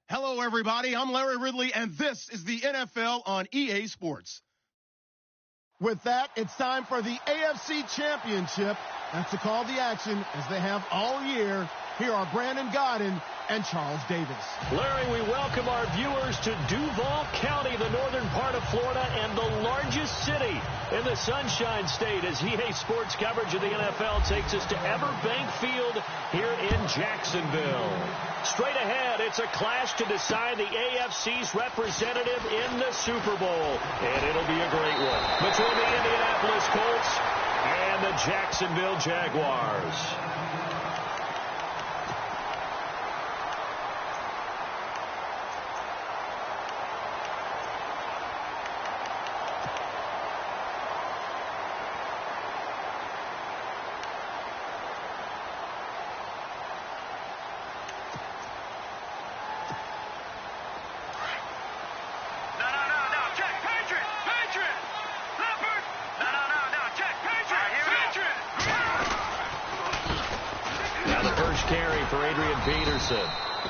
Hello, everybody. I'm Larry Ridley, and this is the NFL on EA Sports. With that, it's time for the AFC Championship. That's the call the action, as they have all year. Here are Brandon Godden and Charles Davis. Larry, we welcome our viewers to Duval County, the northern part of Florida, and the largest city in the Sunshine State, as EA Sports coverage of the NFL takes us to Everbank Field here in Jacksonville. Straight ahead, it's a clash to decide the AFC's representative in the Super Bowl, and it'll be a great one between the Indianapolis Colts and the Jacksonville Jaguars.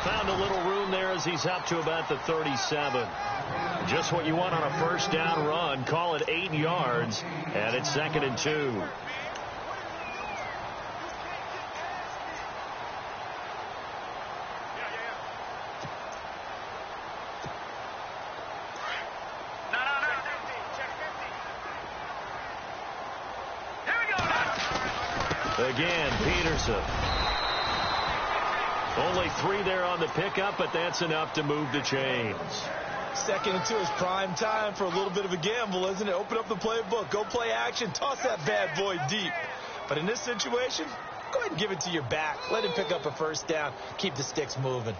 Found a little room there as he's up to about the 37. Just what you want on a first down run. Call it 8 yards, and it's 2nd and 2. Again, Peterson. Only 3 there on the pickup, but that's enough to move the chains. 2nd and 2 is prime time for a little bit of a gamble, isn't it? Open up the playbook, go play action, toss that bad boy deep. But in this situation, go ahead and give it to your back. Let him pick up a first down. Keep the sticks moving.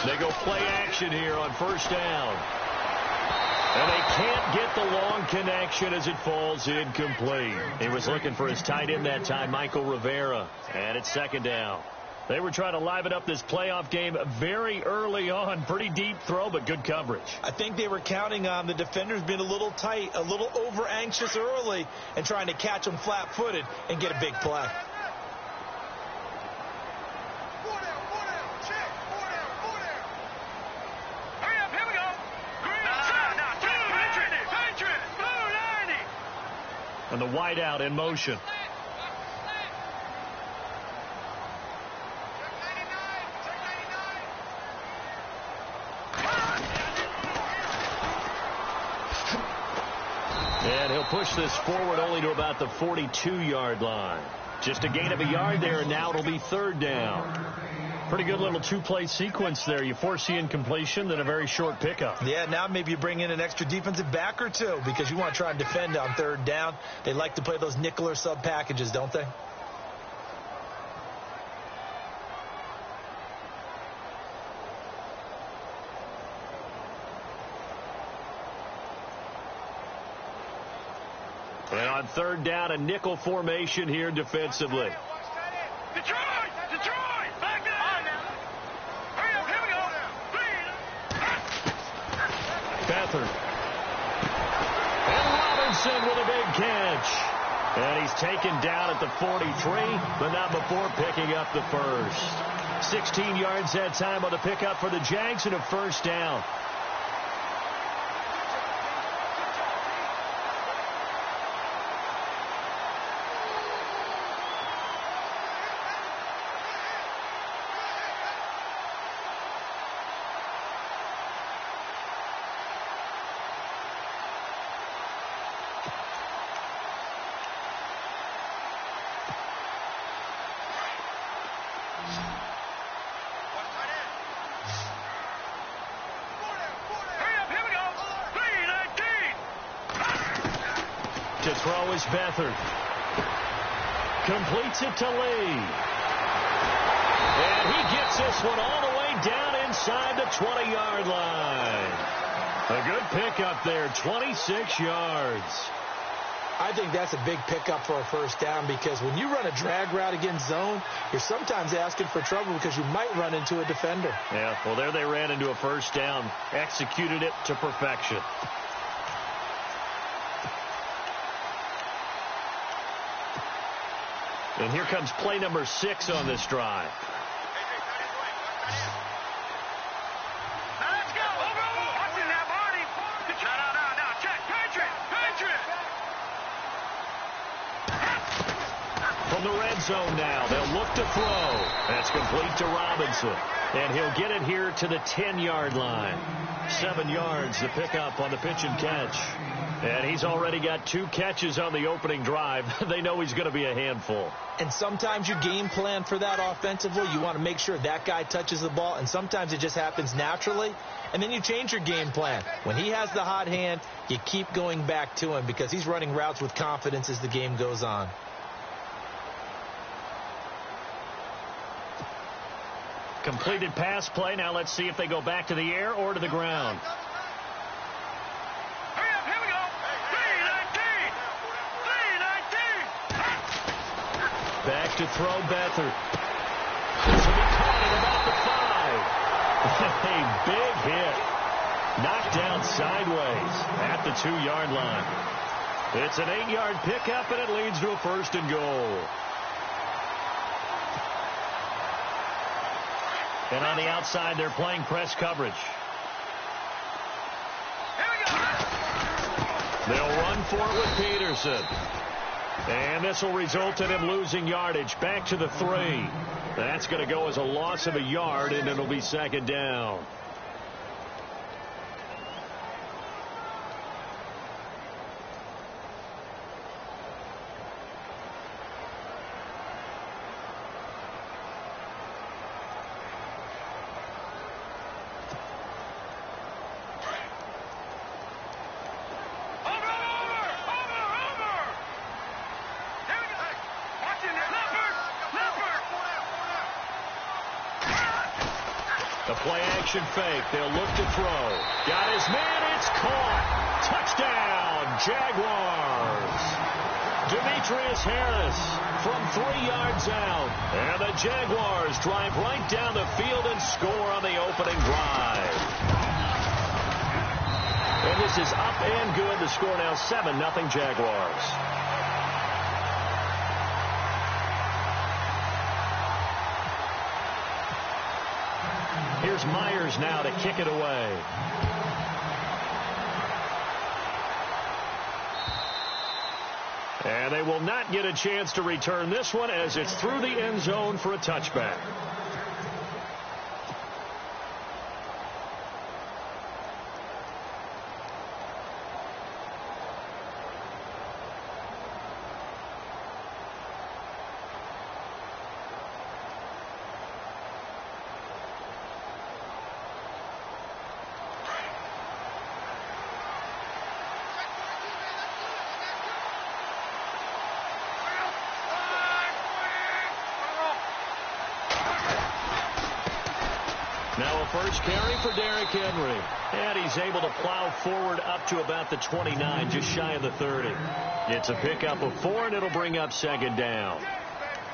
They go play action here on first down. And they can't get the long connection as it falls incomplete. He was looking for his tight end that time, Michael Rivera. And it's 2nd down. They were trying to liven up this playoff game very early on. Pretty deep throw, but good coverage. I think they were counting on the defenders being a little tight, a little over-anxious early, and trying to catch them flat-footed and get a big play. And the wideout in motion. And he'll push this forward only to about the 42-yard line. Just a gain of a yard there, and now it'll be 3rd down. Pretty good little 2-play sequence there. You force the incompletion, then a very short pickup. Yeah, now maybe you bring in an extra defensive back or two because you want to try and defend on 3rd down. They like to play those nickel or sub packages, don't they? And on 3rd down, a nickel formation here defensively. Detroit! Back down! Hurry up, here we go! Beathard. And Robinson with a big catch. And he's taken down at the 43, but not before picking up the first. 16 yards that time on the pickup for the Jags and a first down. To throw is Beathard. Completes it to Lee. And he gets this one all the way down inside inside the 20-yard line. A good pickup there, 26 yards. I think that's a big pickup for a first down because when you run a drag route against zone, you're sometimes asking for trouble because you might run into a defender. Yeah, well, there they ran into a first down, executed it to perfection. And here comes play number 6 on this drive. Now let's go. Watching that, Marty. No. Check. Patriot. From the red zone now, they'll look to throw. That's complete to Robinson. And he'll get it here to the 10-yard line. 7 yards, the pickup on the pitch and catch. And he's already got 2 catches on the opening drive. They know he's going to be a handful. And sometimes you game plan for that offensively. You want to make sure that guy touches the ball, and sometimes it just happens naturally. And then you change your game plan. When he has the hot hand, you keep going back to him because he's running routes with confidence as the game goes on. Completed pass play. Now let's see if they go back to the air or to the ground. Hurry up, here we go. 3-19. Back to throw Beathard. This will be caught at about the 5. A big hit. Knocked down sideways at the 2-yard line. It's an 8-yard pickup, and it leads to a 1st and goal. And on the outside, they're playing press coverage. Here we go. They'll run for it with Peterson. And this will result in him losing yardage back to the 3. That's going to go as a loss of a yard, and it'll be 2nd down. Play-action fake. They'll look to throw. Got his man. It's caught. Touchdown, Jaguars. Demetrius Harris from 3 yards out. And the Jaguars drive right down the field and score on the opening drive. And this is up and good. The score now 7-0 Jaguars. Here's Myers now to kick it away. And they will not get a chance to return this one as it's through the end zone for a touchback. Now a first carry for Derrick Henry. And he's able to plow forward up to about the 29, just shy of the 30. It's a pickup of 4, and it'll bring up 2nd down.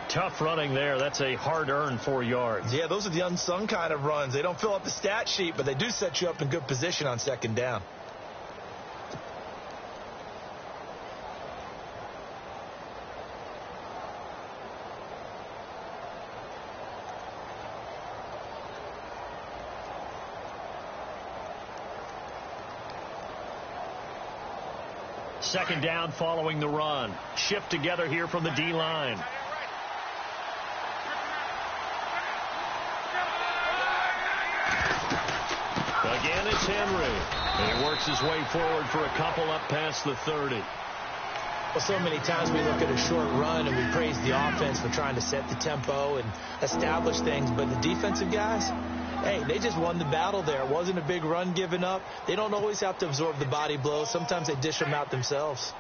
Tough running there. That's a hard-earned 4 yards. Yeah, those are the unsung kind of runs. They don't fill up the stat sheet, but they do set you up in good position on 2nd down. Second down following the run. Shift together here from the D-line. Again, it's Henry. And he works his way forward for a couple up past the 30. Well, so many times we look at a short run and we praise the offense for trying to set the tempo and establish things. But the defensive guys, hey, they just won the battle there. It wasn't a big run given up. They don't always have to absorb the body blows. Sometimes they dish them out themselves.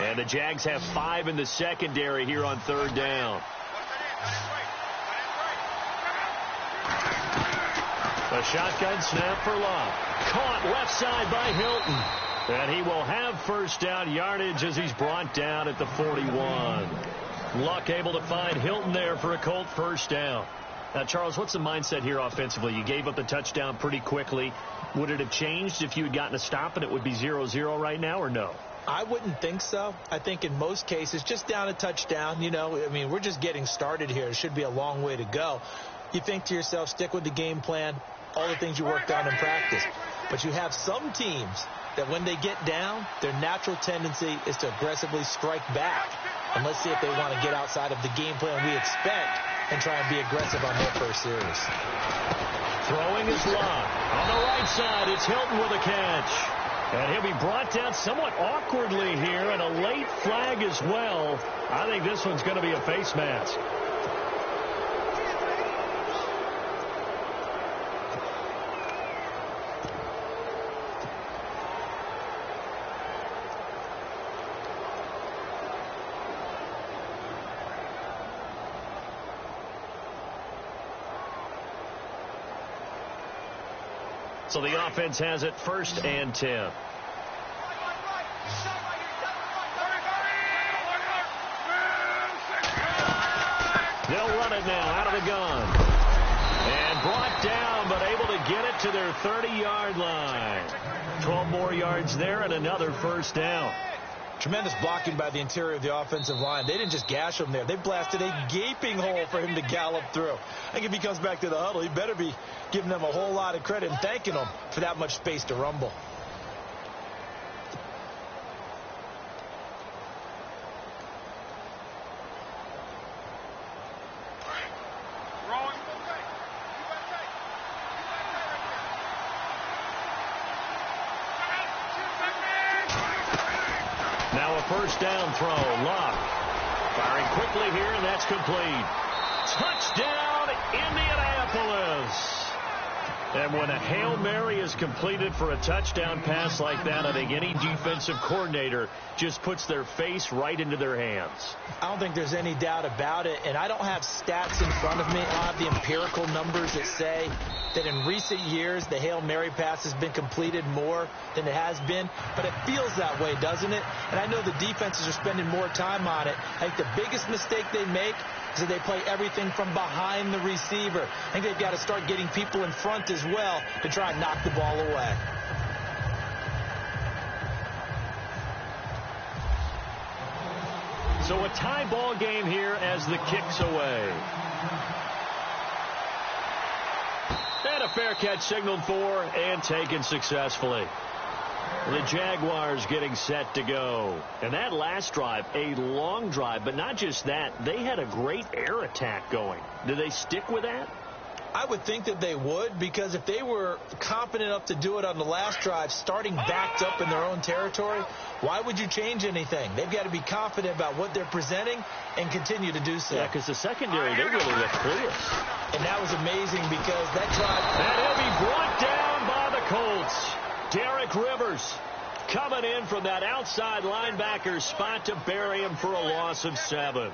And the Jags have 5 in the secondary here on 3rd down. A shotgun snap for Love. Caught left side by Hilton. And he will have 1st down yardage as he's brought down at the 41. Luck able to find Hilton there for a Colt 1st down. Now, Charles, what's the mindset here offensively? You gave up a touchdown pretty quickly. Would it have changed if you had gotten a stop and it would be 0-0 right now, or no? I wouldn't think so. I think in most cases, just down a touchdown, we're just getting started here. It should be a long way to go. You think to yourself, stick with the game plan, all the things you worked on in practice. But you have some teams that when they get down, their natural tendency is to aggressively strike back. And let's see if they want to get outside of the game plan we expect and try and be aggressive on their first series. Throwing is Love. On the right side, it's Hilton with a catch. And he'll be brought down somewhat awkwardly here, and a late flag as well. I think this one's going to be a face mask. So the offense has it 1st and 10. They'll run it now out of the gun. And brought down, but able to get it to their 30-yard line. 12 more yards there and another 1st down. Tremendous blocking by the interior of the offensive line. They didn't just gash him there. They blasted a gaping hole for him to gallop through. I think if he comes back to the huddle, he better be giving them a whole lot of credit and thanking them for that much space to rumble. Now a 1st down throw. Love firing quickly here, and that's complete. Touchdown, Indianapolis. And when a Hail Mary is completed for a touchdown pass like that, I think any defensive coordinator just puts their face right into their hands. I don't think there's any doubt about it, and I don't have stats in front of me. I don't have the empirical numbers that say that in recent years the Hail Mary pass has been completed more than it has been, but it feels that way, doesn't it? And I know the defenses are spending more time on it. I think the biggest mistake they make is that they play everything from behind the receiver. I think they've got to start getting people in front as well to try and knock the ball away. So a tie ball game here as the kick's away. And a fair catch signaled for and taken successfully. The Jaguars getting set to go. And that last drive, a long drive, but not just that. They had a great air attack going. Do they stick with that? I would think that they would, because if they were confident enough to do it on the last drive, starting backed up in their own territory, why would you change anything? They've got to be confident about what they're presenting and continue to do so. Yeah, because the secondary, they really look clear. And that was amazing because that drive... And he'll be brought down by the Colts. Derek Rivers coming in from that outside linebacker spot to bury him for a loss of 7.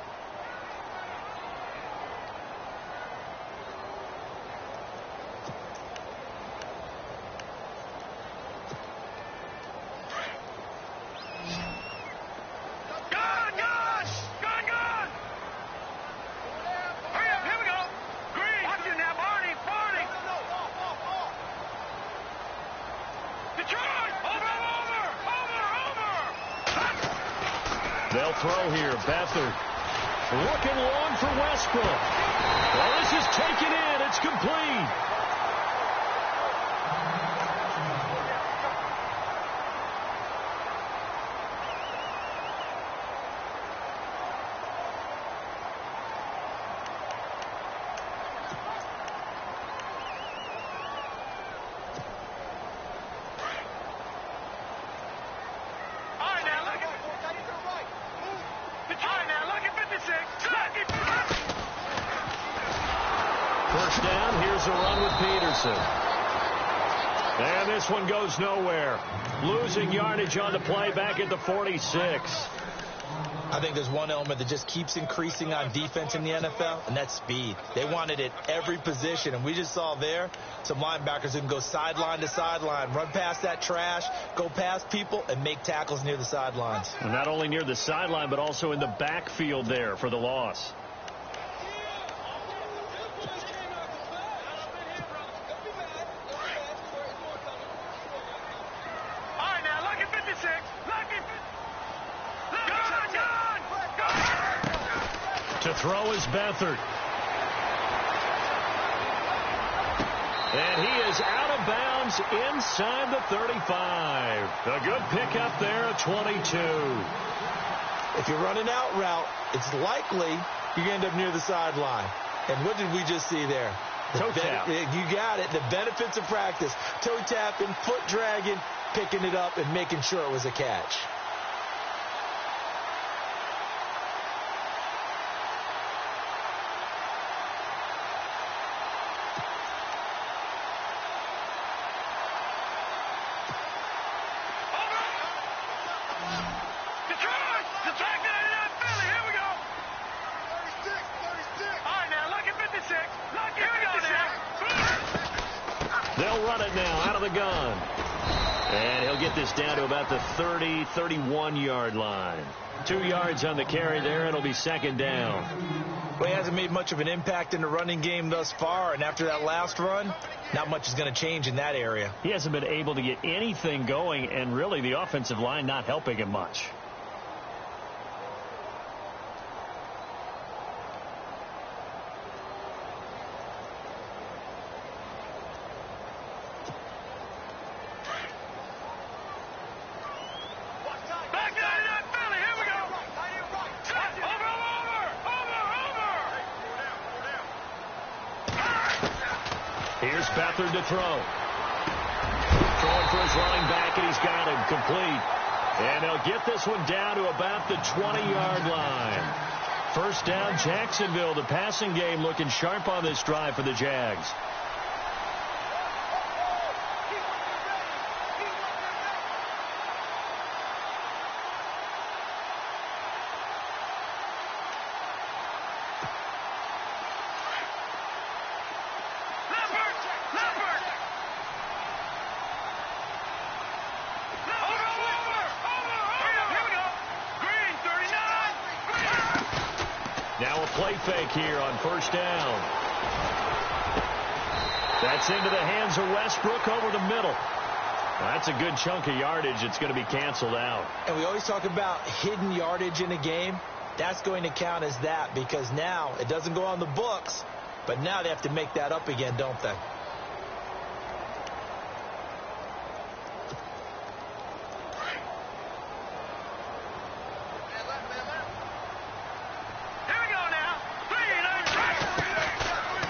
They'll throw here. Beathard looking long for Westbrook. Well, this is taken in. It's complete. First down, here's a run with Peterson. And this one goes nowhere. Losing yardage on the play back at the 46. I think there's one element that just keeps increasing on defense in the NFL, and that's speed. They want it at every position, and we just saw there some linebackers who can go sideline to sideline, run past that trash, go past people, and make tackles near the sidelines. And not only near the sideline, but also in the backfield there for the loss. To throw is Beathard. And he is out of bounds inside the 35. A good pickup there at 22. If you're running out route, it's likely you're going to end up near the sideline. And what did we just see there? Toe tap. You got it. The benefits of practice. Toe tapping, foot dragging, picking it up, and making sure it was a catch. They'll run it now out of the gun. And he'll get this down to about the 30, 31-yard line. 2 yards on the carry there. It'll be second down. Well, he hasn't made much of an impact in the running game thus far, and after that last run, not much is going to change in that area. He hasn't been able to get anything going, and really the offensive line not helping him much. Here's Beathard to throw. Throwing for his running back, and he's got him complete. And they'll get this one down to about the 20-yard line. First down, Jacksonville. The passing game looking sharp on this drive for the Jags. Now a play fake here on first down. That's into the hands of Westbrook over the middle. That's a good chunk of yardage. It's going to be canceled out. And we always talk about hidden yardage in a game. That's going to count as that because now it doesn't go on the books, but now they have to make that up again, don't they?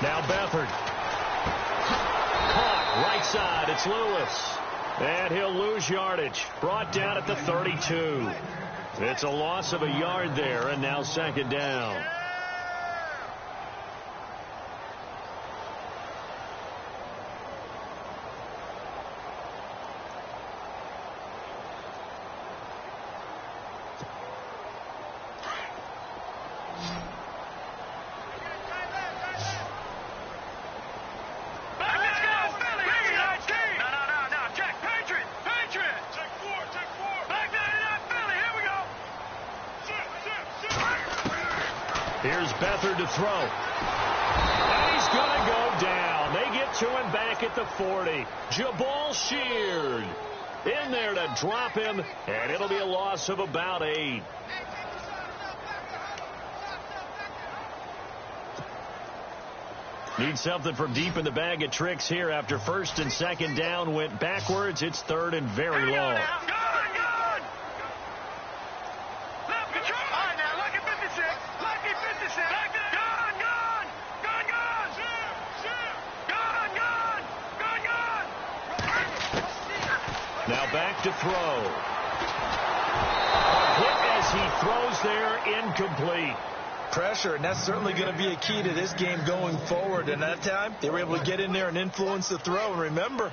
Now Beathard. Caught right side. It's Lewis. And he'll lose yardage. Brought down at the 32. It's a loss of a yard there, and now second down. Here's Beathard to throw. And he's going to go down. They get to him back at the 40. Jabal Sheard in there to drop him, and it'll be a loss of about 8. Need something from deep in the bag of tricks here after first and second down went backwards. It's third and very long. Now back to throw. A hit as he throws there, incomplete. Pressure, and that's certainly going to be a key to this game going forward. And that time, they were able to get in there and influence the throw. And remember,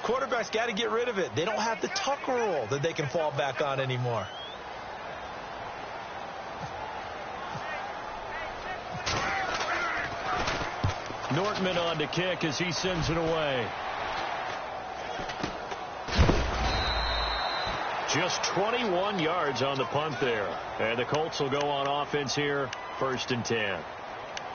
quarterbacks got to get rid of it. They don't have the tuck rule that they can fall back on anymore. Nortman on to kick as he sends it away. Just 21 yards on the punt there. And the Colts will go on offense here, 1st and 10.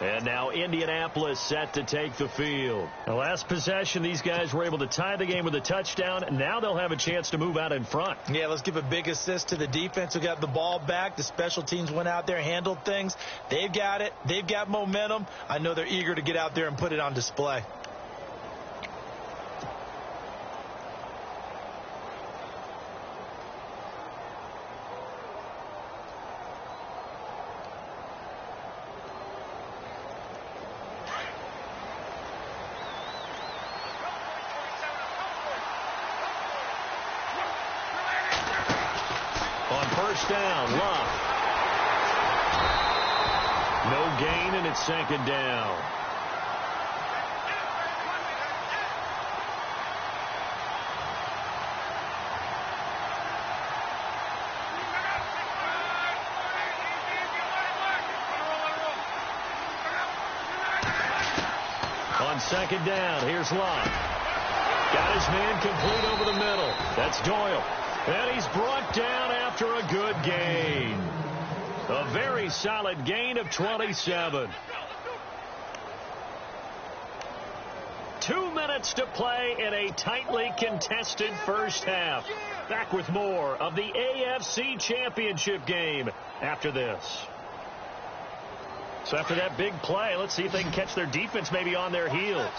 And now Indianapolis set to take the field. The last possession, these guys were able to tie the game with a touchdown. And now they'll have a chance to move out in front. Yeah, let's give a big assist to the defense who got the ball back. The special teams went out there, handled things. They've got it. They've got momentum. I know they're eager to get out there and put it on display. Down, Love. No gain, and it's 2nd down. On 2nd down, here's Love. Got his man complete over the middle. That's Doyle. And he's brought down after a good gain. A very solid gain of 27. 2 minutes to play in a tightly contested first half. Back with more of the AFC Championship game after this. So after that big play, let's see if they can catch their defense maybe on their heels.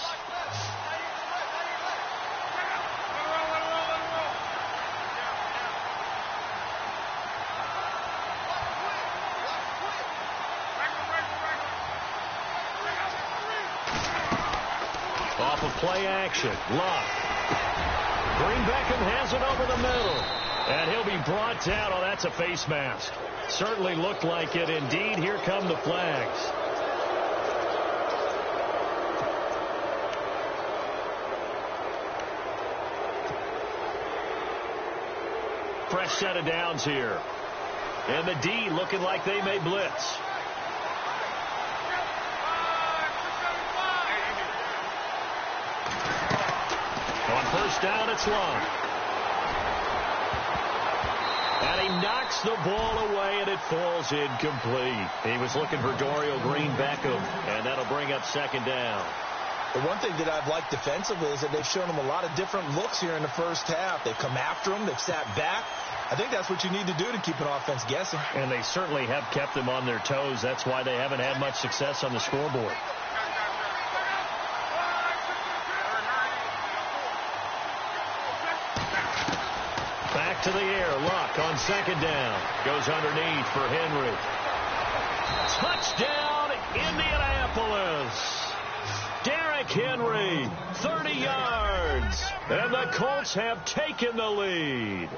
Off of play action. Love. Green Beckham has it over the middle. And he'll be brought down. Oh, that's a face mask. Certainly looked like it. Indeed, here come the flags. Fresh set of downs here. And the D looking like they may blitz. On 1st down, it's Long. And he knocks the ball away, and it falls incomplete. He was looking for Dorial Green Beckham, and that'll bring up 2nd down. The one thing that I've liked defensively is that they've shown him a lot of different looks here in the first half. They've come after him. They've sat back. I think that's what you need to do to keep an offense guessing. And they certainly have kept them on their toes. That's why they haven't had much success on the scoreboard. Back to the air. Luck on 2nd down. Goes underneath for Henry. Touchdown, Indianapolis. Derrick Henry, 30 yards. And the Colts have taken the lead.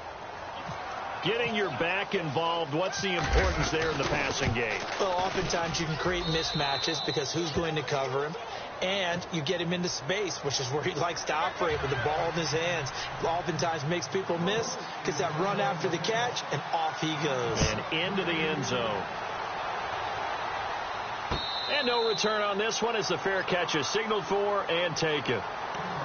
Getting your back involved, what's the importance there in the passing game? Well, oftentimes you can create mismatches because who's going to cover him? And you get him into space, which is where he likes to operate with the ball in his hands. Oftentimes makes people miss, gets that run after the catch, and off he goes. And into the end zone. And no return on this one as the fair catch is signaled for and taken.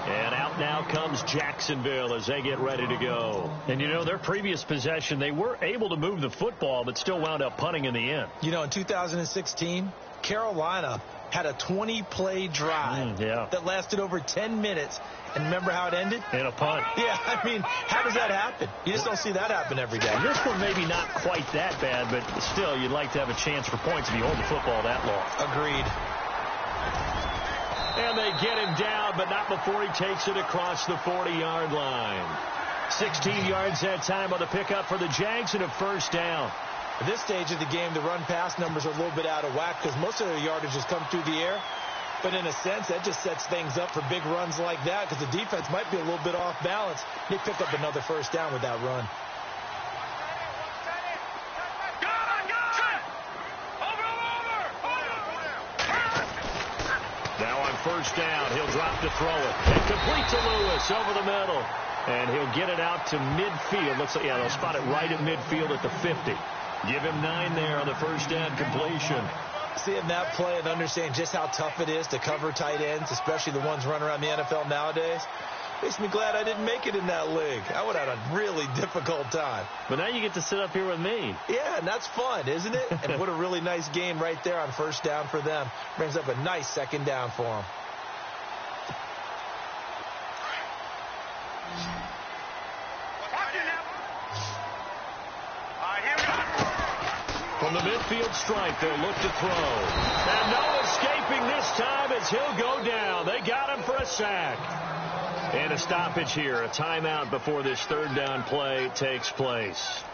And out now comes Jacksonville as they get ready to go. And, you know, their previous possession, they were able to move the football, but still wound up punting in the end. You know, in 2016, Carolina had a 20-play drive that lasted over 10 minutes. And remember how it ended? In a punt. Yeah, I mean, how does that happen? You just don't see that happen every day. This one maybe not quite that bad, but still, you'd like to have a chance for points if you hold the football that long. Agreed. And they get him down, but not before he takes it across the 40-yard line. 16 yards that time on the pickup for the Jags and a 1st down. At this stage of the game, the run-pass numbers are a little bit out of whack because most of their yardage has come through the air. But in a sense, that just sets things up for big runs like that because the defense might be a little bit off balance. They pick up another 1st down with that run. Now on 1st down, he'll drop to throw it. And complete to Lewis over the middle. And he'll get it out to midfield. Looks like, they'll spot it right at midfield at the 50. Give him 9 there on the 1st down completion. Seeing that play and understanding just how tough it is to cover tight ends, especially the ones running around the NFL nowadays, makes me glad I didn't make it in that league. I would have had a really difficult time. But now you get to sit up here with me. Yeah, and that's fun, isn't it? And what a really nice gain right there on first down for them. Brings up a nice second down for them. From the midfield stripe, they'll look to throw. And no escaping this time as he'll go down. They got him for a sack. And a stoppage here, a timeout before this third down play takes place.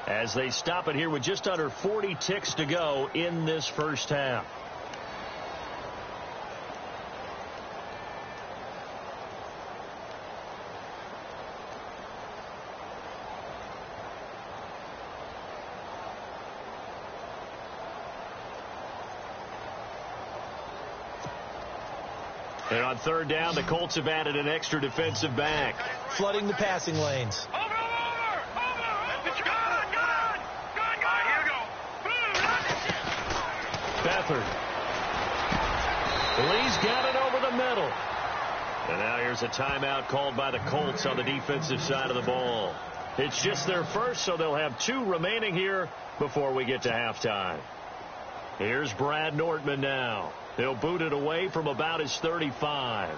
As they stop it here with just under 40 ticks to go in this first half. And on third down, the Colts have added an extra defensive back. Flooding the passing lanes. Over! Here we go. Beathard. Lee's got it over the middle. And now here's a timeout called by the Colts on the defensive side of the ball. It's just their first, so they'll have 2 remaining here before we get to halftime. Here's Brad Nortman now. They'll boot it away from about his 35.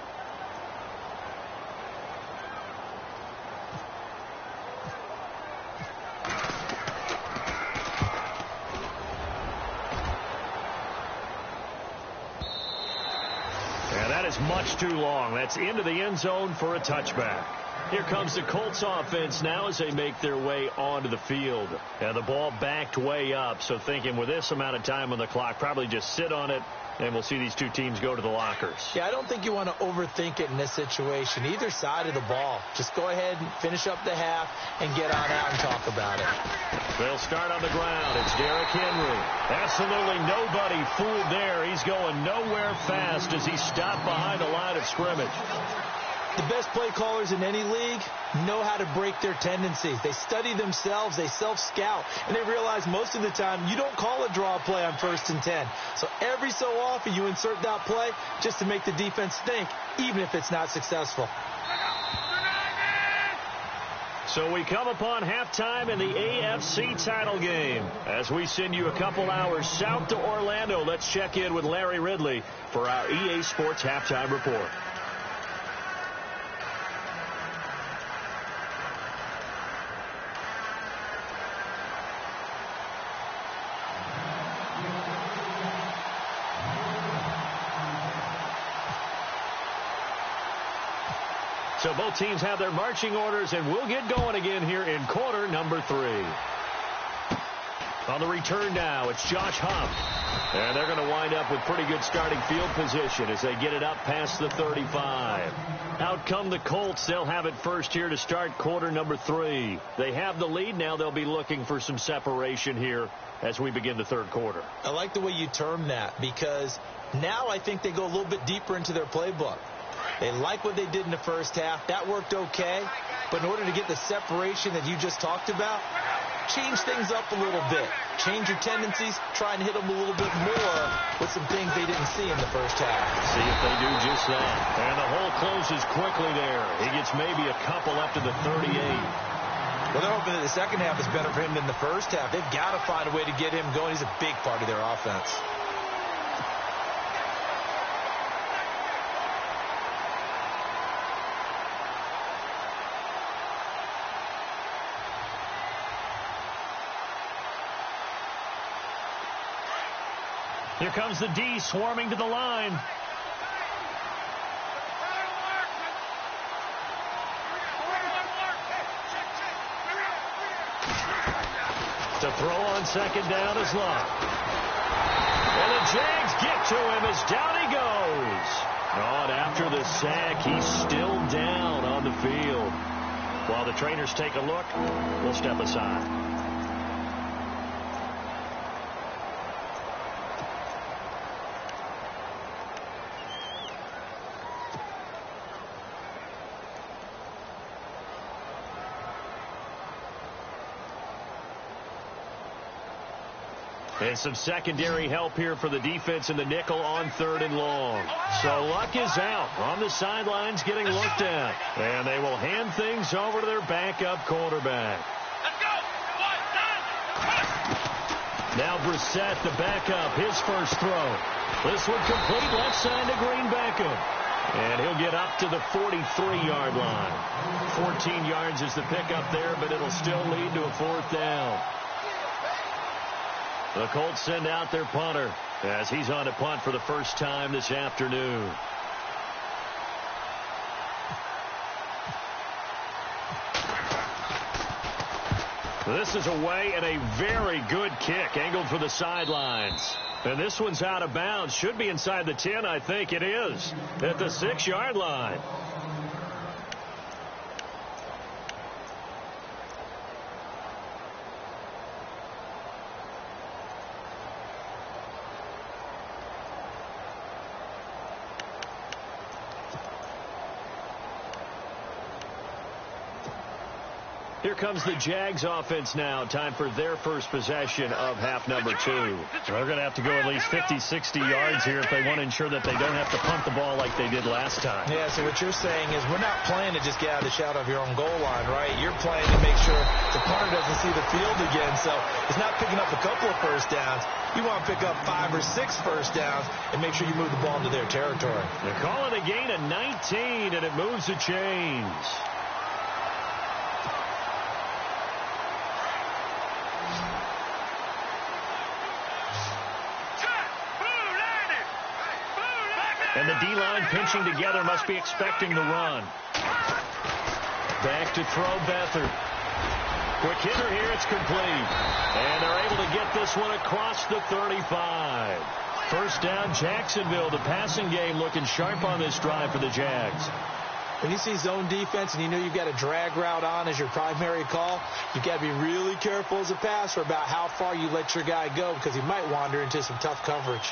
And that is much too long. That's into the end zone for a touchback. Here comes the Colts offense now as they make their way onto the field. And the ball backed way up, so thinking with this amount of time on the clock, probably just sit on it, and we'll see these 2 teams go to the lockers. Yeah, I don't think you want to overthink it in this situation. Either side of the ball. Just go ahead and finish up the half and get on out and talk about it. They'll start on the ground. It's Derrick Henry. Absolutely nobody fooled there. He's going nowhere fast as he's stopped behind the line of scrimmage. The best play callers in any league know how to break their tendencies. They study themselves, they self-scout, and they realize most of the time you don't call a draw play on 1st and 10. So every so often you insert that play just to make the defense think, even if it's not successful. So we come upon halftime in the AFC title game. As we send you a couple hours south to Orlando, let's check in with Larry Ridley for our EA Sports Halftime Report. So both teams have their marching orders, and we'll get going again here in quarter number 3. On the return now, it's Josh Huff. And they're going to wind up with pretty good starting field position as they get it up past the 35. Out come the Colts. They'll have it first here to start quarter number 3. They have the lead. Now they'll be looking for some separation here as we begin the third quarter. I like the way you term that because now I think they go a little bit deeper into their playbook. They like what they did in the first half. That worked okay. But in order to get the separation that you just talked about, change things up a little bit. Change your tendencies. Try and hit them a little bit more with some things they didn't see in the first half. See if they do just that. And the hole closes quickly there. He gets maybe a couple up to the 38. Well, they're hoping that the second half is better for him than the first half. They've got to find a way to get him going. He's a big part of their offense. Here comes the D swarming to the line. To throw on second down is Love. And the Jags get to him as down he goes. Oh, and after the sack, he's still down on the field. While the trainers take a look, we'll step aside. And some secondary help here for the defense in the nickel on 3rd and long. So Luck is out on the sidelines getting looked at. And they will hand things over to their backup quarterback. Let's go. Now Brissett, the backup, his first throw. This one complete left side to Green Beckham. And he'll get up to the 43-yard line. 14 yards is the pickup there, but it'll still lead to a 4th down. The Colts send out their punter as he's on to punt for the first time this afternoon. This is away and a very good kick angled for the sidelines. And this one's out of bounds. Should be inside the 10, I think it is, at the 6-yard line. Here comes the Jags offense now. Time for their first possession of half number 2. They're going to have to go at least 50, 60 yards here if they want to ensure that they don't have to punt the ball like they did last time. Yeah, so what you're saying is we're not playing to just get out of the shadow of your own goal line, right? You're playing to make sure the punter doesn't see the field again. So it's not picking up a couple of first downs. You want to pick up 5 or 6 first downs and make sure you move the ball into their territory. They're calling a gain of 19, and it moves the chains. And the D-line pinching together must be expecting the run. Back to throw Beathard. Quick hitter here, it's complete. And they're able to get this one across the 35. First down, Jacksonville. The passing game looking sharp on this drive for the Jags. When you see zone defense and you know you've got a drag route on as your primary call, you've got to be really careful as a passer about how far you let your guy go because he might wander into some tough coverage.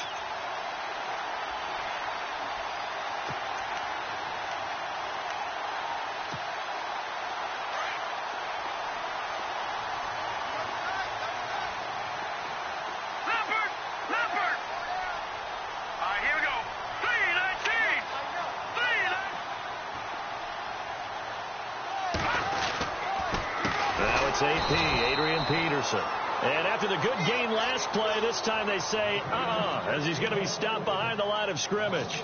And after the good gain last play, this time they say, as he's going to be stopped behind the line of scrimmage.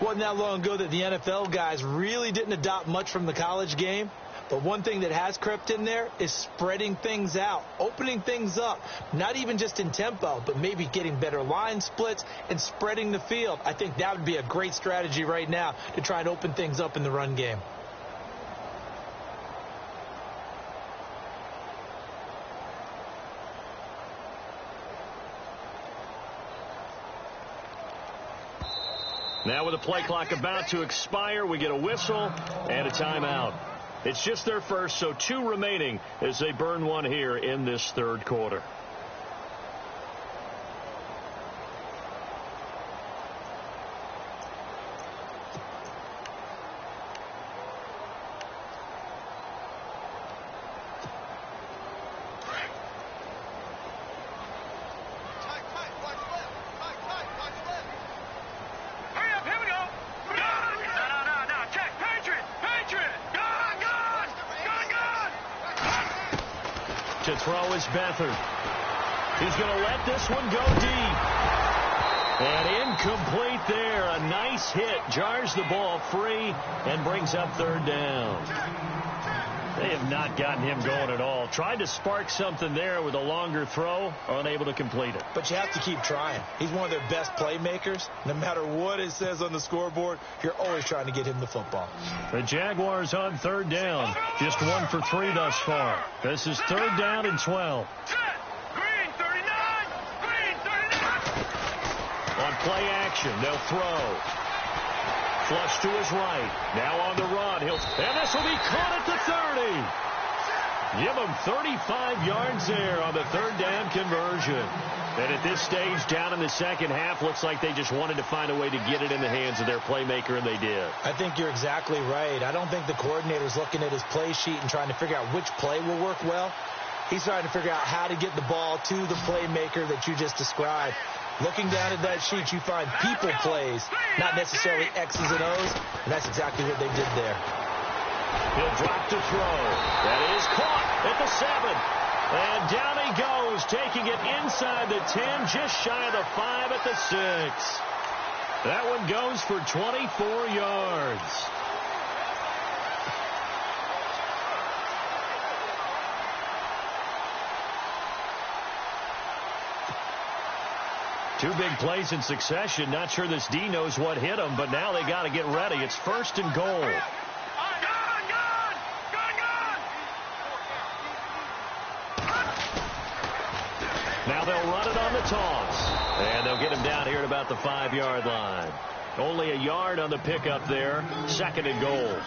Wasn't that long ago that the NFL guys really didn't adopt much from the college game. But one thing that has crept in there is spreading things out, opening things up, not even just in tempo, but maybe getting better line splits and spreading the field. I think that would be a great strategy right now to try and open things up in the run game. Now with the play clock about to expire, we get a whistle and a timeout. It's just their first, so 2 remaining as they burn one here in this 3rd quarter. To throw is Beathard. He's going to let this one go deep. And incomplete there. A nice hit. Jars the ball free and brings up 3rd down. They have not gotten him going at all. Tried to spark something there with a longer throw. Unable to complete it. But you have to keep trying. He's one of their best playmakers. No matter what it says on the scoreboard, you're always trying to get him the football. The Jaguars on 3rd down. Just 1 for 3 thus far. This is 3rd down and 12. Green 39. Green 39. On play action, they'll throw. Flush to his right. Now on the run. And this will be caught at the 30. Give him 35 yards there on the 3rd down conversion. And at this stage, down in the second half, looks like they just wanted to find a way to get it in the hands of their playmaker, and they did. I think you're exactly right. I don't think the coordinator's looking at his play sheet and trying to figure out which play will work well. He's trying to figure out how to get the ball to the playmaker that you just described. Looking down at that sheet, you find people plays, not necessarily X's and O's, and that's exactly what they did there. He'll drop to throw. That is caught at the 7. And down he goes, taking it inside the 10, just shy of the 5 at the 6. That one goes for 24 yards. Two big plays in succession. Not sure this D knows what hit him, but now they got to get ready. It's 1st and goal. Now they'll run it on the toss. And they'll get him down here at about the 5-yard line. Only a yard on the pickup there. 2nd and goal.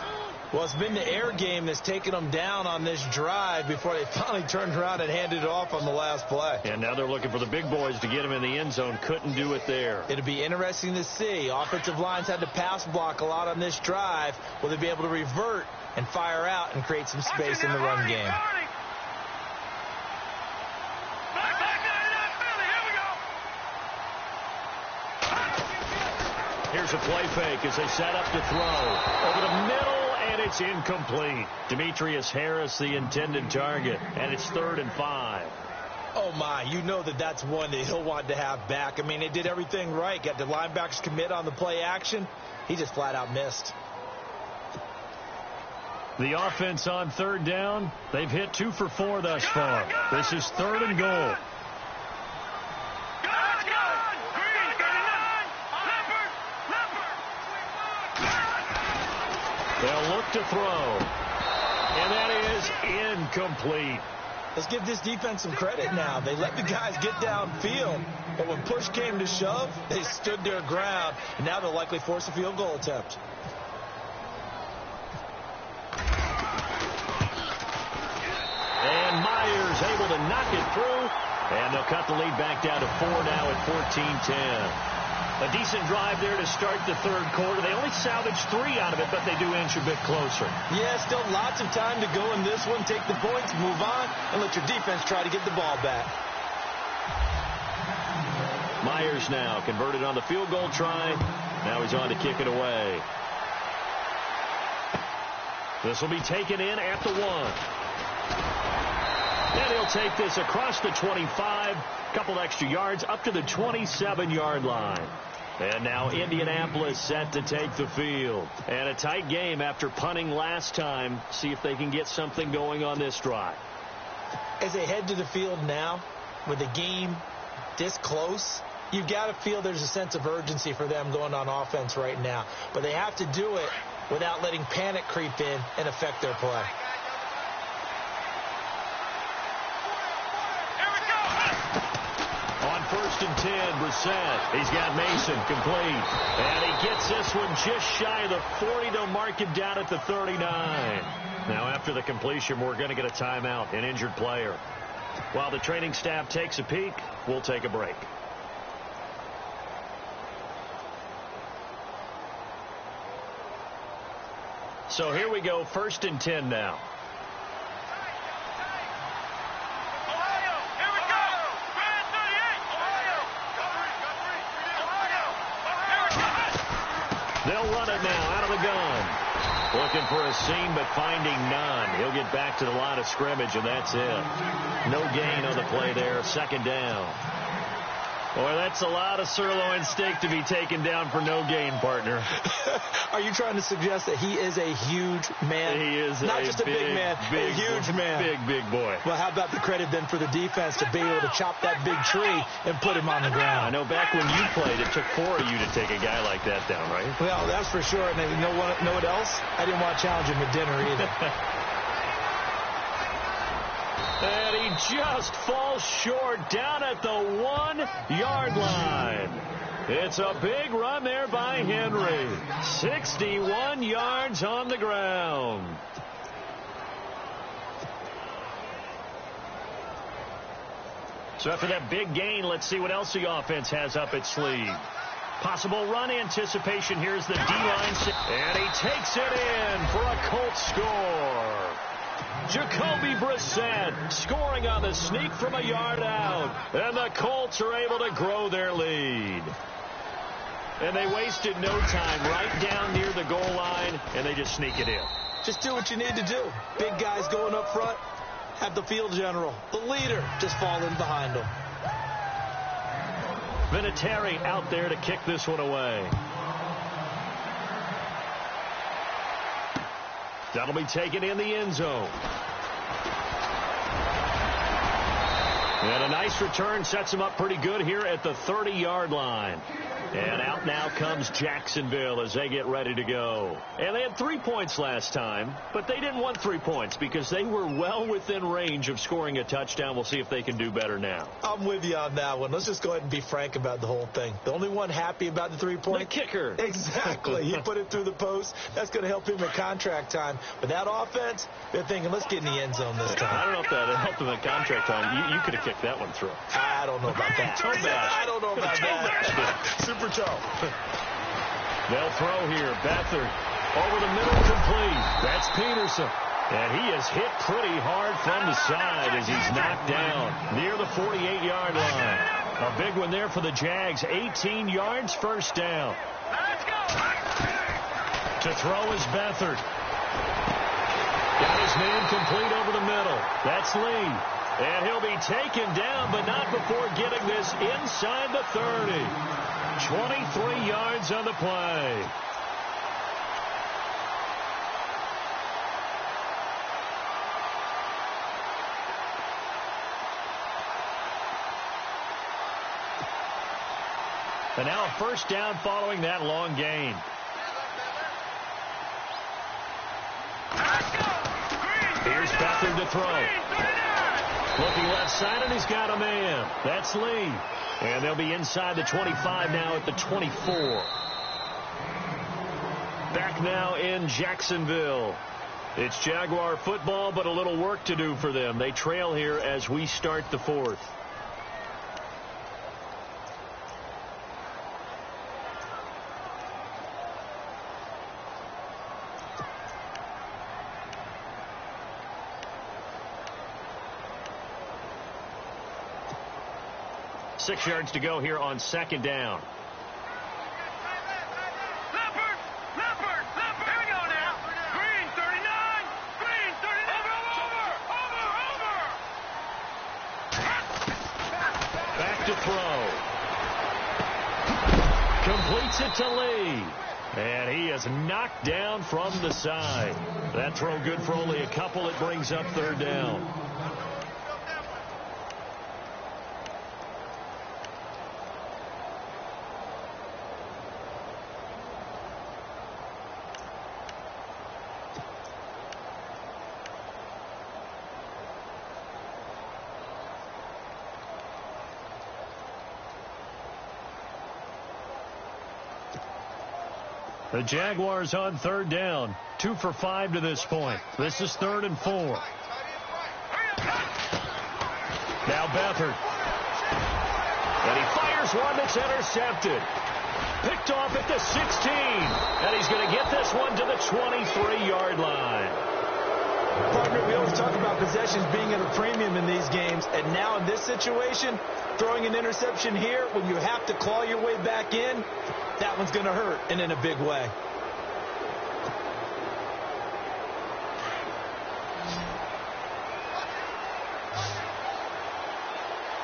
Well, it's been the air game that's taken them down on this drive before they finally turned around and handed it off on the last play. And now they're looking for the big boys to get him in the end zone. Couldn't do it there. It'll be interesting to see. Offensive lines had to pass block a lot on this drive. Will they be able to revert and fire out and create some space in the run game? Here's a play fake as they set up to throw. Over the middle, and it's incomplete. Demetrius Harris, the intended target, and it's 3rd and 5. Oh, my. You know that's one that he'll want to have back. I mean, they did everything right. Got the linebackers commit on the play action. He just flat out missed. The offense on 3rd down, they've hit 2 for 4 thus far. This is 3rd and goal. They'll look to throw. And that is incomplete. Let's give this defense some credit now. They let the guys get downfield, but when push came to shove, they stood their ground, and now they'll likely force a field goal attempt. And Myers able to knock it through, and they'll cut the lead back down to 4 now at 14-10. A decent drive there to start the 3rd quarter. They only salvaged 3 out of it, but they do inch a bit closer. Yeah, still lots of time to go in this one. Take the points, move on, and let your defense try to get the ball back. Myers now converted on the field goal try. Now he's on to kick it away. This will be taken in at the 1. And he'll take this across the 25. Couple extra yards up to the 27-yard line. And now Indianapolis set to take the field. And a tight game after punting last time. See if they can get something going on this drive. As they head to the field now, with the game this close, you've got to feel there's a sense of urgency for them going on offense right now. But they have to do it without letting panic creep in and affect their play. On 1st and 10, Brissett. He's got Mason complete. And he gets this one just shy of the 40. They'll mark it down at the 39. Now after the completion, we're going to get a timeout, an injured player. While the training staff takes a peek, we'll take a break. So here we go, 1st and 10 now. They'll run it now out of the gun. Looking for a seam, but finding none. He'll get back to the line of scrimmage, and that's it. No gain on the play there. 2nd down. Boy, that's a lot of sirloin steak to be taken down for no gain, partner. Are you trying to suggest that he is a huge man? He is not just a big man, a huge man. Big boy. Well, how about the credit then for the defense to be able to chop that big tree and put him on the ground? I know back when you played, it took 4 of you to take a guy like that down, right? Well, that's for sure. And you know what else? I didn't want to challenge him at dinner either. And he just falls short down at the 1-yard line. It's a big run there by Henry. 61 yards on the ground. So after that big gain, let's see what else the offense has up its sleeve. Possible run anticipation. Here's the D-line. And he takes it in for a Colts score. Jacoby Brissett scoring on the sneak from a yard out. And the Colts are able to grow their lead. And they wasted no time right down near the goal line, and they just sneak it in. Just do what you need to do. Big guys going up front, have the field general, the leader, just fall in behind them. Vinatieri out there to kick this one away. That'll be taken in the end zone. And a nice return sets him up pretty good here at the 30-yard line. And out now comes Jacksonville as they get ready to go. And they had 3 points last time, but they didn't want 3 points because they were well within range of scoring a touchdown. We'll see if they can do better now. I'm with you on that one. Let's just go ahead and be frank about the whole thing. The only one happy about the 3-point? The kicker. Exactly. He put it through the post. That's going to help him at contract time. But that offense, they're thinking, let's get in the end zone this time. I don't know if that helped him at contract time. You could have kicked that one through. I don't know about that. Toe bash. I don't know about that. Super toe. They'll throw here. Beathard over the middle, complete. That's Peterson. And he is hit pretty hard from the side as he's knocked down near the 48-yard line. A big one there for the Jags. 18 yards, first down. To throw is Beathard. Got his man complete over the middle. That's Lee. And he'll be taken down, but not before getting this inside the 30. 23 yards on the play. And now a first down following that long gain. Here's Beathard to throw. Looking left side, and he's got a man. That's Lee. And they'll be inside the 25 now at the 24. Back now in Jacksonville. It's Jaguar football, but a little work to do for them. They trail here as we start the fourth. Six yards to go here on second down. Leopard! Leopard! Leopard! Here we go now. Green 39! Green 39! Over! Back to throw. Completes it to Lee. And he is knocked down from the side. That throw good for only a couple. It brings up third down. The Jaguars on third down. 2 for 5 to this point. This is 3rd and 4. Now Beathard. And he fires one that's intercepted. Picked off at the 16. And he's going to get this one to the 23-yard line. Partner, we always talk about possessions being at a premium in these games. And now in this situation, throwing an interception here when you have to claw your way back in, that one's going to hurt, and in a big way.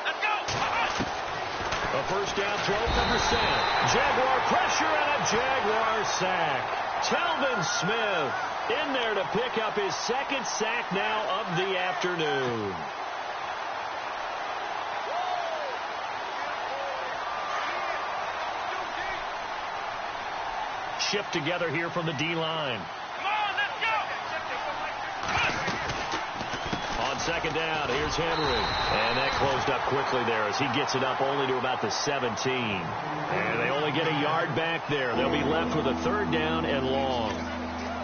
Let's go! A first down throw for Brissett. Jaguar pressure and a Jaguar sack. Telvin Smith in there to pick up his second sack now of the afternoon. Shift together here from the D-line. Come on, let's go! On second down, here's Henry. And that closed up quickly there as he gets it up only to about the 17. And they only get a yard back there. They'll be left with a third down and long.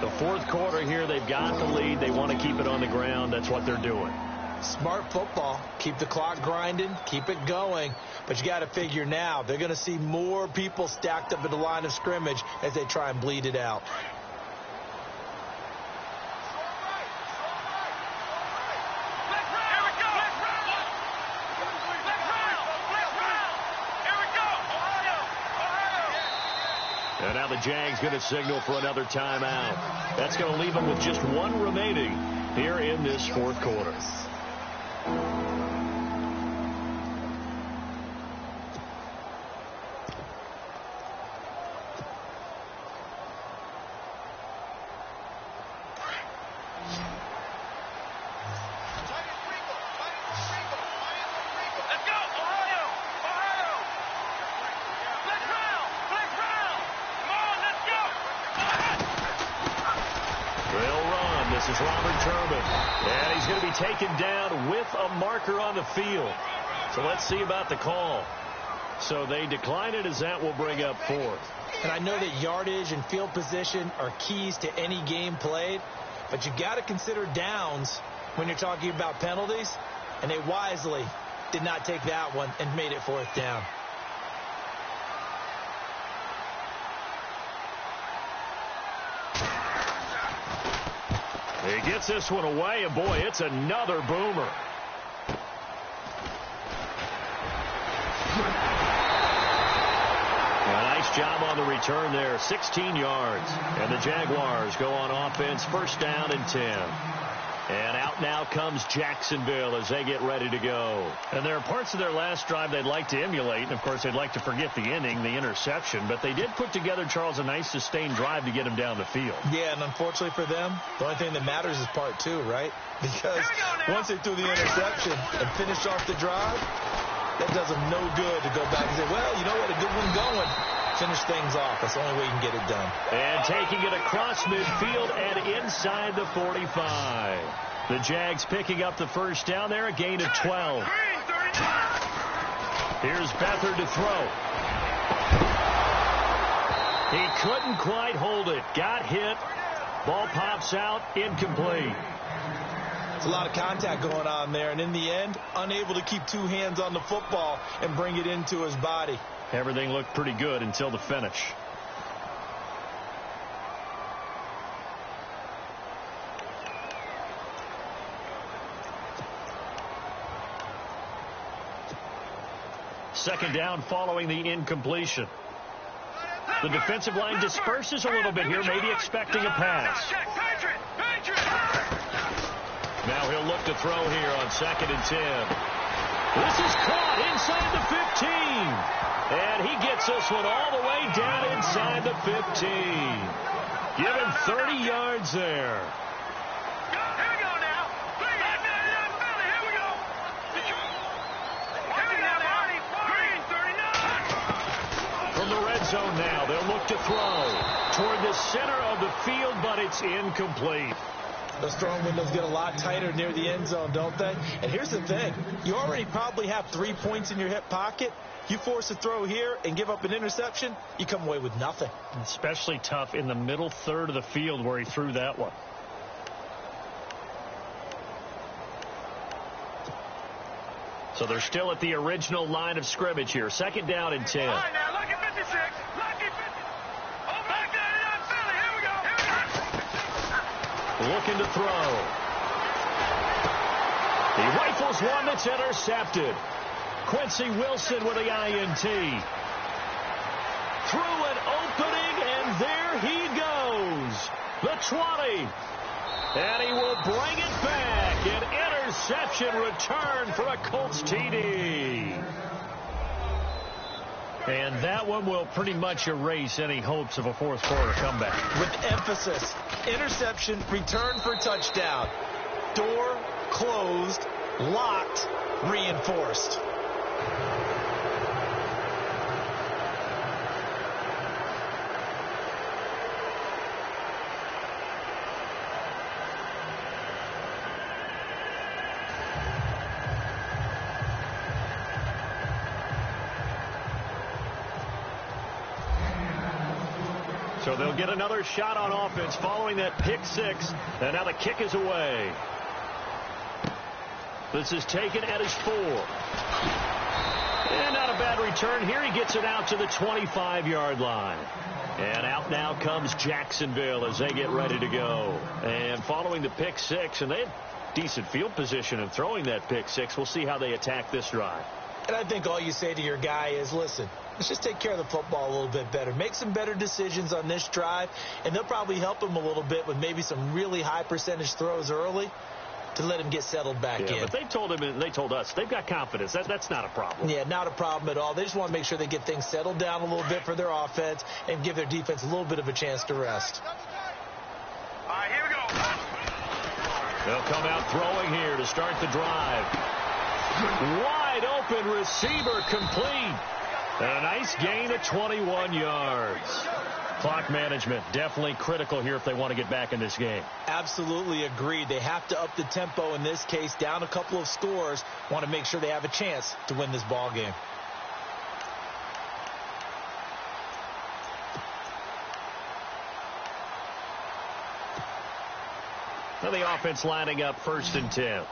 The fourth quarter here, they've got the lead. They want to keep it on the ground. That's what they're doing. Smart football. Keep the clock grinding. Keep it going. But you got to figure now, they're going to see more people stacked up at the line of scrimmage as they try and bleed it out. And now the Jags going to signal for another timeout. That's going to leave them with just one remaining here in this fourth quarter. Taken down with a marker on the field. So let's see about the call. So they decline it as that will bring up fourth. And I know that yardage and field position are keys to any game played, but you got to consider downs when you're talking about penalties, and they wisely did not take that one and made it fourth down. He gets this one away, and boy, it's another boomer. A nice job on the return there, 16 yards. And the Jaguars go on offense, first down and 10. And out now comes Jacksonville as they get ready to go. And there are parts of their last drive they'd like to emulate. And, of course, they'd like to forget the inning, the interception. But they did put together, Charles, a nice sustained drive to get him down the field. Yeah, and unfortunately for them, the only thing that matters is part two, right? Because once they threw the interception and finished off the drive, that does them no good to go back and say, well, you know what, a good one going. Finish things off. That's the only way you can get it done. And taking it across midfield and inside the 45. The Jags picking up the first down there, a gain of 12. Here's Beathard to throw. He couldn't quite hold it. Got hit. Ball pops out, incomplete. There's a lot of contact going on there, and in the end, unable to keep two hands on the football and bring it into his body. Everything looked pretty good until the finish. Second down following the incompletion. The defensive line disperses a little bit here, maybe expecting a pass. Now he'll look to throw here on 2nd and 10. This is caught inside the 15. And he gets this one all the way down inside the 15. Give him 30 yards there. Here we go now. Here we go. Green, 39. From the red zone now, they'll look to throw toward the center of the field, but it's incomplete. Those throwing windows get a lot tighter near the end zone, don't they? And here's the thing. You already probably have 3 points in your hip pocket. You force a throw here and give up an interception, you come away with nothing. Especially tough in the middle third of the field where he threw that one. So they're still at the original line of scrimmage here. 2nd down and 10. All right, now, lucky 56. Lucky 50. Oh, back down, Philly. Here we go. Looking to throw. He rifles one that's intercepted. Quincy Wilson with the INT. Through an opening, and there he goes. The 20. And he will bring it back. An interception return for a Colts TD. And that one will pretty much erase any hopes of a fourth quarter comeback. With emphasis, interception, return for touchdown. Door closed, locked, reinforced. So they'll get another shot on offense following that pick six. And now the kick is away. This is taken at his 4. And not a bad return here. He gets it out to the 25-yard line. And out now comes Jacksonville as they get ready to go. And following the pick six, and they had decent field position in throwing that pick six. We'll see how they attack this drive. And I think all you say to your guy is, listen, let's just take care of the football a little bit better. Make some better decisions on this drive, and they'll probably help him a little bit with maybe some really high percentage throws early to let him get settled back in. But they told him, and they told us, they've got confidence. That's not a problem. Yeah, not a problem at all. They just want to make sure they get things settled down a little bit for their offense and give their defense a little bit of a chance to rest. All right, here we go. They'll come out throwing here to start the drive. Wide open receiver complete. And a nice gain of 21 yards. Clock management definitely critical here if they want to get back in this game. Absolutely agreed. They have to up the tempo in this case, down a couple of scores. Want to make sure they have a chance to win this ball game. Now the offense lining up 1st and 10.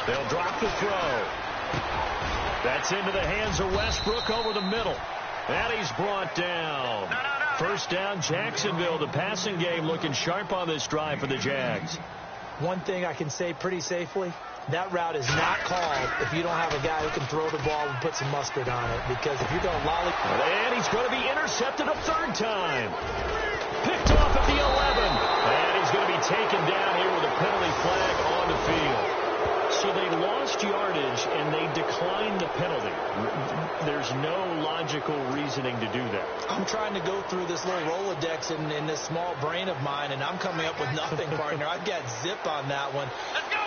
They'll drop the throw. That's into the hands of Westbrook over the middle. And he's brought down. First down, Jacksonville. The passing game looking sharp on this drive for the Jags. One thing I can say pretty safely, that route is not called if you don't have a guy who can throw the ball and put some mustard on it. Because if you're going to lollipop... And he's going to be intercepted a 3rd time. Picked off at the 11. And he's going to be taken down here with a penalty flag on the field. So they lost yardage, and they declined the penalty. There's no logical reasoning to do that. I'm trying to go through this little Rolodex in this small brain of mine, and I'm coming up with nothing, partner. I've got zip on that one.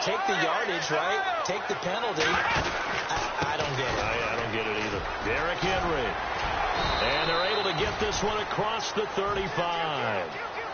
Take the yardage, right? Take the penalty. I don't get it. I don't get it either. Derrick Henry. And they're able to get this one across the 35.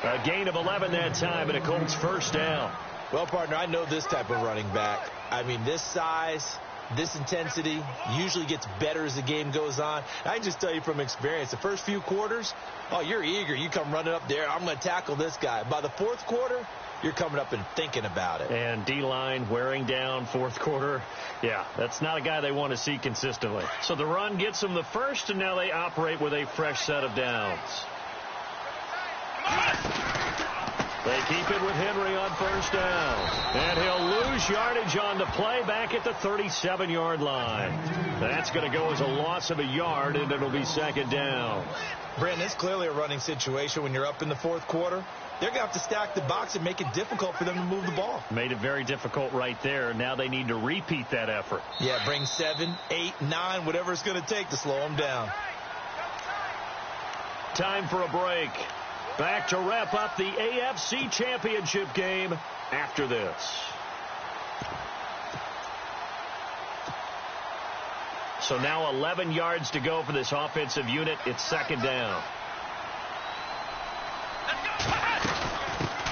A gain of 11 that time, and a Colts 1st down. Well, partner, I know this type of running back. I mean, this size, this intensity usually gets better as the game goes on. I can just tell you from experience, the first few quarters, oh, you're eager. You come running up there. I'm going to tackle this guy. By the 4th quarter, you're coming up and thinking about it. And D-line wearing down 4th quarter. Yeah, that's not a guy they want to see consistently. So the run gets them the first, and now they operate with a fresh set of downs. They keep it with Henry on 1st down. And he'll lose yardage on the play back at the 37-yard line. That's going to go as a loss of a yard, and it'll be 2nd down. Brandon, it's clearly a running situation when you're up in the 4th quarter. They're going to have to stack the box and make it difficult for them to move the ball. Made it very difficult right there. Now they need to repeat that effort. Yeah, bring 7, 8, 9, whatever it's going to take to slow them down. Time for a break. Back to wrap up the AFC Championship game after this. So now 11 yards to go for this offensive unit. It's 2nd down.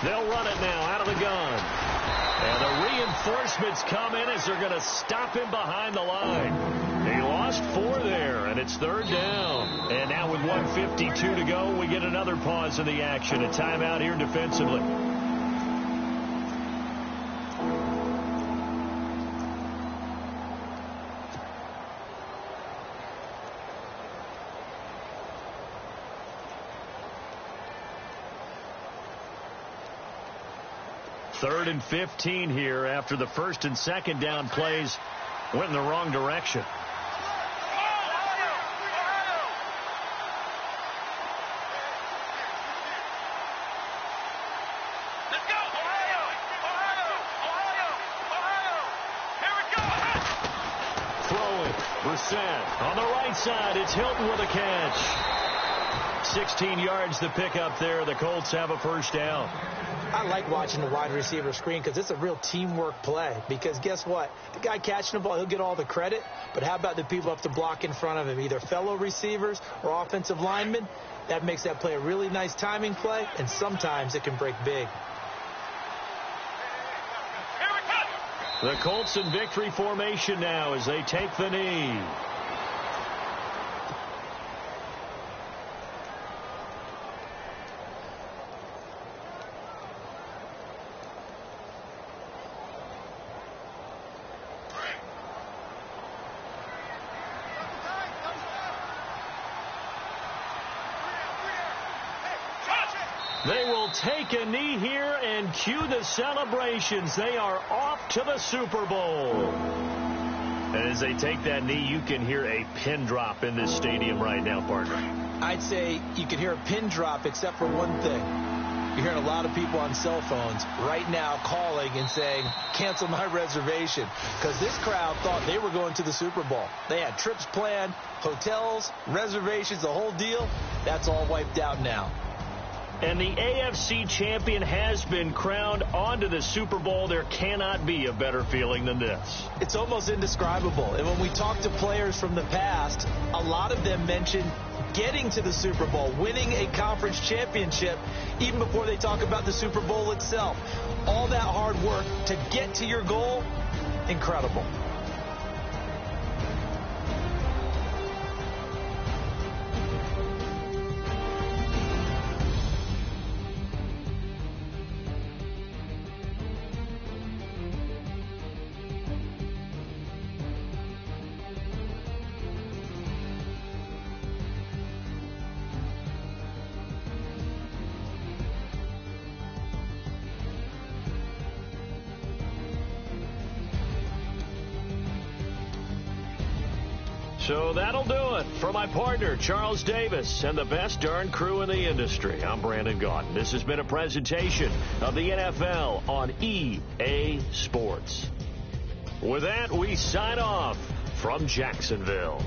They'll run it now out of the gun. And the reinforcements come in as they're going to stop him behind the line. He lost 4 there, and it's 3rd down. And now with 1:52 to go, we get another pause in the action. A timeout here defensively. Third and 15 here after the 1st and 2nd down plays went in the wrong direction. Let's go, Ohio! Ohio! Here we go! Throwing, Brissett on the right side. It's Hilton with a catch. 16 yards to pick up there. The Colts have a 1st down. I like watching the wide receiver screen because it's a real teamwork play. Because guess what? The guy catching the ball, he'll get all the credit. But how about the people up to block in front of him, either fellow receivers or offensive linemen? That makes that play a really nice timing play, and sometimes it can break big. The Colts in victory formation now as they take the knee. They will take a knee here and cue the celebrations. They are off to the Super Bowl. And as they take that knee, you can hear a pin drop in this stadium right now, partner. I'd say you can hear a pin drop except for one thing. You're hearing a lot of people on cell phones right now calling and saying, cancel my reservation, because this crowd thought they were going to the Super Bowl. They had trips planned, hotels, reservations, the whole deal. That's all wiped out now. And the AFC champion has been crowned onto the Super Bowl. There cannot be a better feeling than this. It's almost indescribable. And when we talk to players from the past, a lot of them mention getting to the Super Bowl, winning a conference championship, even before they talk about the Super Bowl itself. All that hard work to get to your goal, incredible. So that'll do it. For my partner, Charles Davis, and the best darn crew in the industry, I'm Brandon Gaudin. This has been a presentation of the NFL on EA Sports. With that, we sign off from Jacksonville.